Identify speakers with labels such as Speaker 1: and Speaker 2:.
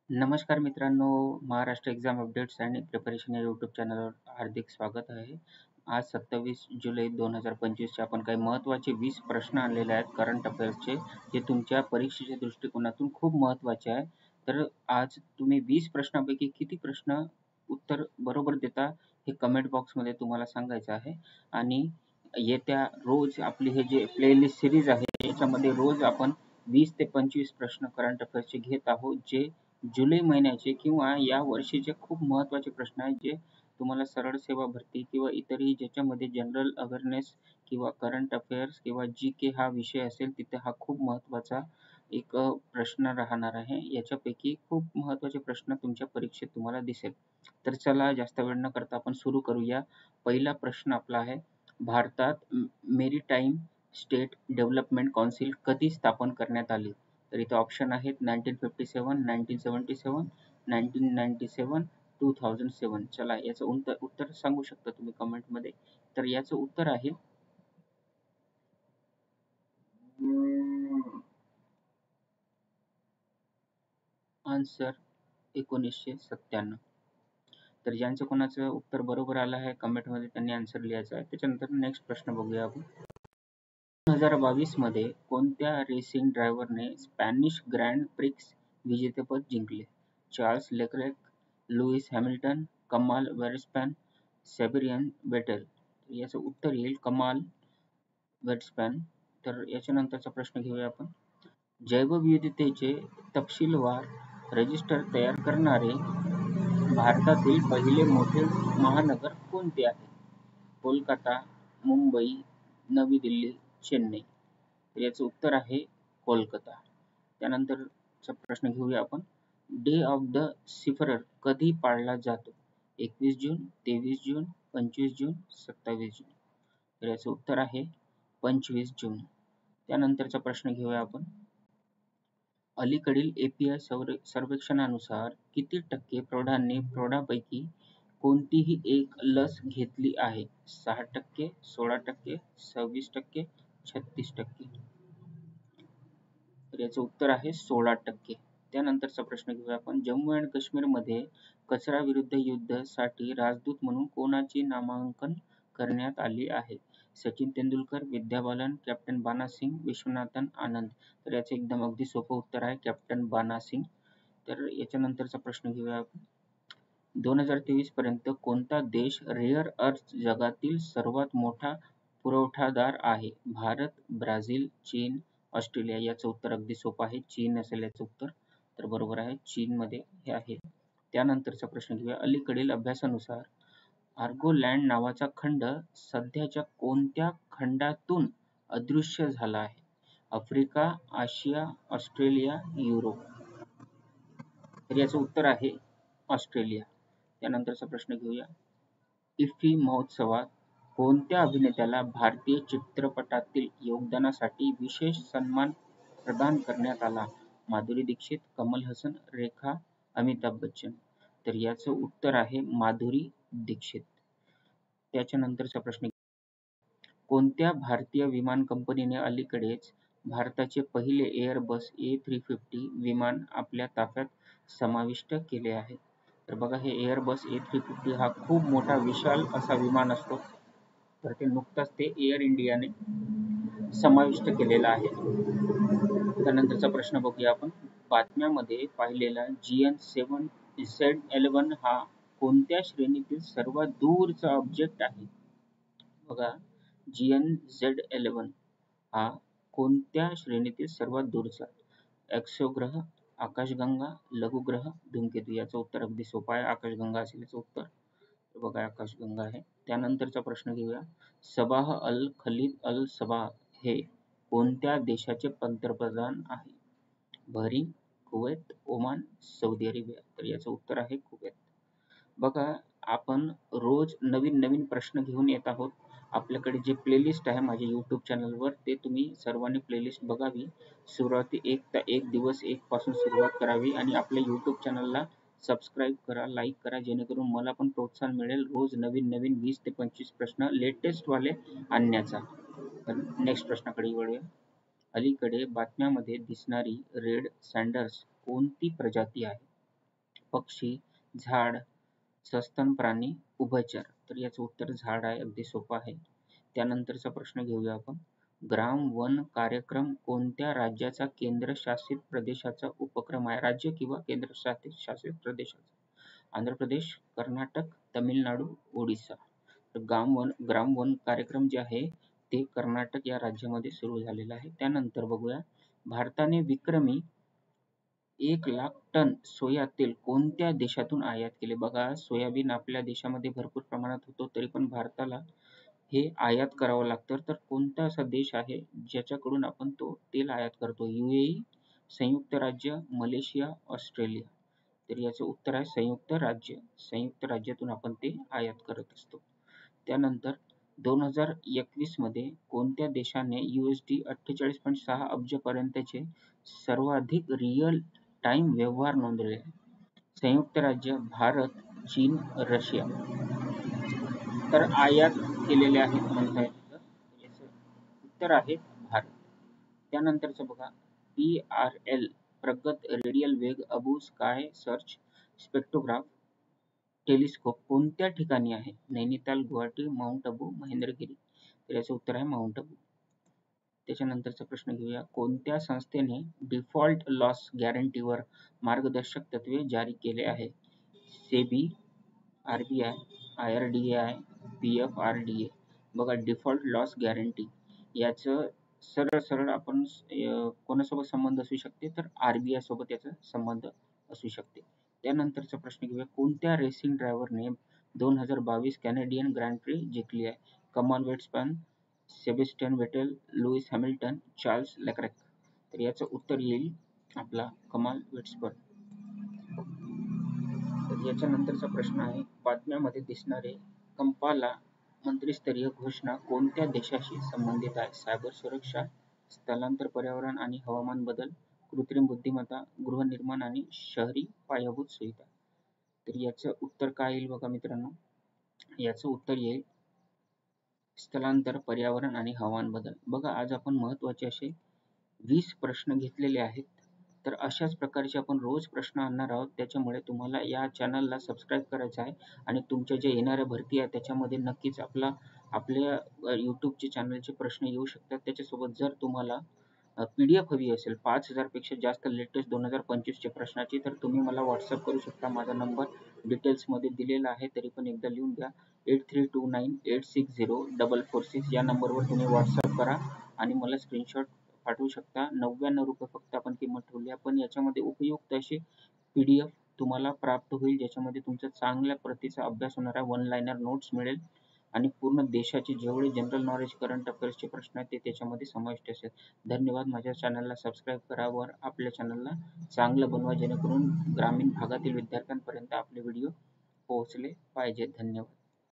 Speaker 1: नमस्कार मित्रांनो, Maharashtra exam updates आणि प्रिपरेशन या यूट्यूब चॅनलवर हार्दिक स्वागत आहे. आज 27 जुलै 2025 चे आपण काही महत्त्वाचे 20 प्रश्न आणलेले आहेत करंट अफेअर्सचे, जे तुमच्या परीक्षेच्या दृष्टिकोनातून खूप महत्त्वाचे आहे. तर आज तुम्ही 20 प्रश्नांपैकी किती प्रश्न उत्तर बरोबर देता हे कमेंट बॉक्समध्ये तुम्हाला सांगायचं आहे. आणि येत्या रोज आपली हे जे प्लेलिस्ट सिरीज आहे याच्यामध्ये रोज आपण 20 ते 25 प्रश्न करंट अफेअर्सचे घेत आहोत, जे जुलै महिन्याचे किंवा या वर्षीचे खूप महत्त्वाचे प्रश्न आहेत, जे तुम्हाला सरळ सेवा भरती किंवा इतरही ज्याच्यामध्ये जनरल अवेअरनेस किंवा करंट अफेअर्स किंवा जी.के हा विषय असेल तिथे हा खूप महत्त्वाचा एक प्रश्न राहणार आहे. याच्यापैकी खूप महत्त्वाचे प्रश्न तुमच्या परीक्षेत तुम्हाला दिसेल. तर चला जास्त वेळ न करता आपण सुरू करूया. पहिला प्रश्न आपला आहे, भारतात मेरीटाईम स्टेट डेव्हलपमेंट कौन्सिल कधी स्थापन करण्यात आली? तर इथे ऑप्शन आहेत 1957, 1977, 1997, 2007. चला याचं उत्तर सांगू शकता तुम्ही कमेंटमध्ये. तर याचं उत्तर आहे आन्सर 1997. तर ज्यांचं कोणाचं उत्तर बरोबर आलं आहे कमेंटमध्ये त्यांनी आन्सर लिहायचा आहे. त्याच्यानंतर नेक्स्ट प्रश्न बघूया आपण. 2022 मध्ये कोणत्या रेसिंग ड्रायव्हरने स्पॅनिश ग्रँड प्रिक्स विजेतेपद जिंकले? चार्ल्स लेक्लेर्क, लुईस हॅमिल्टन, कमाल व्हर्स्टॅपेन, सेबॅस्टियन वेटेल. याचं उत्तर येईल कमाल व्हर्स्टॅपेन. तर याच्यानंतरचा प्रश्न घेऊया आपण. जैवविविधतेचे तपशीलवार रजिस्टर तयार करणारे भारतातील पहिले मोठे महानगर कोणते आहे? कोलकाता, मुंबई, नवी दिल्ली, चेन्नई. तर याचं उत्तर आहे कोलकाता. त्यानंतरचा प्रश्न घेऊया आपण. डे ऑफ द सिफरर कधी पाळला जातो? 21 जून, 23 जून, 25 जून, 27 जून. तर याचं उत्तर आहे 25 जून. त्यानंतरचा प्रश्न घेऊया आपण. अलीकडील API सर्वेक्षणानुसार किती टक्के प्रौढांनी प्रौढांपैकी कोणतीही एक लस घेतली आहे? 6%, 16%, 26%, 36%. तर याचं उत्तर आहे 16%. त्यानंतरचा प्रश्न घेऊया आपण. जम्मू आणि काश्मीरमध्ये कचरा विरुद्ध युद्ध साठी राजदूत म्हणून कोणाची नामांकन करण्यात आली आहे? सचिन तेंडुलकर, विद्या बालन, कॅप्टन बाना सिंग, विश्वनाथन आनंद. तर याचं एकदम अगदी सोपं उत्तर आहे कॅप्टन बाना सिंग. तर याच्यानंतरचा प्रश्न घेऊया आपण. 2023 पर्यंत कोणता देश रेअर अर्थ जगातील सर्वात मोठा पुरवठादार आहे? भारत, ब्राझील, चीन, ऑस्ट्रेलिया. याचं उत्तर अगदी सोपं आहे, चीन असेल याचं उत्तर. तर बरोबर आहे, चीनमध्ये हे आहे. त्यानंतरचा प्रश्न घेऊया. अलीकडील अभ्यासानुसार आर्गोलँड नावाचा खंड सध्याच्या कोणत्या खंडातून अदृश्य झाला आहे? आफ्रिका, आशिया, ऑस्ट्रेलिया, युरोप. तर याचं उत्तर आहे ऑस्ट्रेलिया. त्यानंतरचा प्रश्न घेऊया. इफ्फी महोत्सवात कोणत्या अभिनेत्याला भारतीय चित्रपटातील योगदानासाठी विशेष सन्मान प्रदान करण्यात आला? माधुरी दीक्षित, कमल हसन, रेखा, अमिताभ बच्चन. तर याचं उत्तर आहे माधुरी दीक्षित. त्याच्यानंतरचा प्रश्न. कोणत्या भारतीय विमान कंपनीने अलीकडेच भारताचे पहिले एअरबस A350 विमान आपल्या ताफ्यात समाविष्ट केले आहे? तर बघा, हे एअरबस A350 हा खूप मोठा विशाल असा विमान असतो. तर ते नुकताच ते एअर इंडियाने समाविष्ट केलेला आहे. त्यानंतरचा प्रश्न बघूया आपण. बातम्यामध्ये पाहिलेला GN7Z11 हा कोणत्या श्रेणीतील सर्वात दूरचा ऑब्जेक्ट आहे? बघा, GN7Z11 हा कोणत्या श्रेणीतील सर्वात दूरचा? एक्सोग्रह, आकाशगंगा, लघुग्रह, धूमकेतू. याचं उत्तर अगदी सोपं आहे, आकाशगंगा असेल याचं उत्तर. बघा, आकाशगंगा आहे. त्यानंतरचा प्रश्न घेऊया. सबाह अल खलीद अल सबाह हे कोणत्या देशाचे पंतप्रधान आहे? Bahrain, Kuwait, Oman, Saudi Arabia. तर याचं उत्तर आहे कुवैत. बघा, आपण रोज नवीन नवीन प्रश्न घेऊन येत आहोत. आपल्याकडे जे प्लेलिस्ट आहे माझ्या यूट्यूब चॅनलवर, ते तुम्ही सर्वांनी प्लेलिस्ट बघावी. सुरुवाती एक दिवस एक पासून सुरुवात करावी आणि आपल्या यूट्यूब चॅनलला सबस्क्राईब करा, लाईक करा, जेणेकरून मला पण प्रोत्साहन मिळेल रोज नवीन नवीन 20 ते 25 प्रश्न लेटेस्ट वाले आणण्याचा. तर नेक्स्ट प्रश्नाकडे वळूया. अलीकडे बातम्यामध्ये दिसणारी रेड सँडर्स कोणती प्रजाती आहे? पक्षी, झाड, सस्तन प्राणी, उभयचर. तर याचं उत्तर झाड आहे. अगदी सोपं आहे. त्यानंतरचा प्रश्न घेऊया आपण. ग्राम वन कार्यक्रम कोणत्या राज्याचा केंद्रशासित प्रदेशाचा उपक्रम आहे? राज्य किंवा केंद्रशासित प्रदेशाचा. आंध्र प्रदेश, कर्नाटक, तमिळनाडू, ओडिसा. तर ग्राम वन कार्यक्रम जे आहे ते कर्नाटक या राज्यामध्ये सुरू झालेलं आहे. त्यानंतर बघूया, भारताने विक्रमी 1,00,000 टन सोया तेल कोणत्या देशातून आयात केले? बघा, सोयाबीन आपल्या देशामध्ये भरपूर प्रमाणात होतो, तरी पण भारताला हे आयात करावं लागतं. तर कोणता असा देश आहे ज्याच्याकडून आपण तो तेल आयात करतो? UAE, संयुक्त राज्य, मलेशिया, ऑस्ट्रेलिया. तर याचं उत्तर आहे संयुक्त राज्य. संयुक्त राज्यातून आपण ते आयात करत असतो. त्यानंतर 2021 मध्ये कोणत्या देशाने USD 48.6 अब्ज पर्यंतचे सर्वाधिक रिअल टाइम व्यवहार नोंदवले? संयुक्त राज्य, भारत, चीन, रशिया. तर आयात केलेले आहेत म्हणता येईल. तर याचं उत्तर आहे भारत. त्यानंतरचं बघा, PRL प्रगत रेडियल वेग Abu sky search spectrograph telescope कोणत्या ठिकाणी आहे? नैनिताल, गुवाहाटी, माउंट आबू, महेंद्रगिरी. तर याचं उत्तर आहे माउंट आबू. त्याच्यानंतरचा प्रश्न घेऊया. कोणत्या संस्थेने डिफॉल्ट लॉस गॅरंटीवर मार्गदर्शक तत्त्वे जारी केले आहे? SEBI, RBI, IRDAI, PFRDA. बघा, डिफॉल्ट लॉस गॅरंटी याचं सरळ आपण कोणासोबत संबंध असू शकते? तर RBI सोबत याचा संबंध असू शकते. त्यानंतरचा प्रश्न घेऊया. कोणत्या रेसिंग ड्रायव्हरने 2022 कॅनेडियन ग्रँड प्री जिंकली आहे? कमाल वेट्समॅन, Sebastian Vettel, Lewis Hamilton, Charles Leclerc. तर याचं उत्तर येईल आपला कमाल वेट्समॅन. तर याच्यानंतरचा प्रश्न आहे, बातम्यामध्ये दिसणारे कंपाला मंत्रिस्तरीय घोषणा कोणत्या देशाशी संबंधित आहे? सायबर सुरक्षा, स्थलांतर, पर्यावरण आणि हवामान बदल, कृत्रिम बुद्धिमत्ता, गृहनिर्माण आणि शहरी पायाभूत सुविधा. तर याचं उत्तर काय येईल बघा मित्रांनो? याचं उत्तर येईल स्थलांतर, पर्यावरण आणि हवामान बदल. बघा, आज आपण महत्त्वाचे असे 20 प्रश्न घेतलेले आहेत. तर अशाच प्रकारचे आपण रोज प्रश्न आणणार आहोत. त्याच्यामुळे तुम्हाला या चॅनलला सबस्क्राईब करायचं आहे आणि तुमच्या ज्या येणाऱ्या भरती आहे त्याच्यामध्ये नक्कीच आपल्या यूट्यूबचे चॅनलचे प्रश्न येऊ शकतात. त्याच्यासोबत जर तुम्हाला PDF हवी असेल 5,000 पेक्षा जास्त लेटेस्ट 2025 च्या प्रश्नाची, तर तुम्ही मला व्हॉट्सअप करू शकता. माझा नंबर डिटेल्समध्ये दिलेला आहे, तरी पण एकदा लिहून घ्या. 8329860446 या नंबरवर तुम्ही व्हॉट्सअप करा आणि मला स्क्रीनशॉट पाठवू शकता. 99 रुपये फक्त आपण किंमत ठेवली आहे, पण याच्यामध्ये उपयुक्त अशी PDF तुम्हाला प्राप्त होईल, ज्याच्यामध्ये तुमचा चांगल्या प्रतीचा अभ्यास होणार आहे. 1 लाइनर नोट्स मिळेल आणि पूर्ण देशाचे जेवढे जनरल नॉलेज, करंट अफेअर्सचे प्रश्न आहेत ते त्याच्यामध्ये समाविष्ट असेल. धन्यवाद. माझ्या चॅनलला सबस्क्राईब करा व आपल्या चॅनलला चांगलं बनवा, जेणेकरून ग्रामीण भागातील विद्यार्थ्यांपर्यंत आपले व्हिडिओ पोहोचले पाहिजेत. धन्यवाद.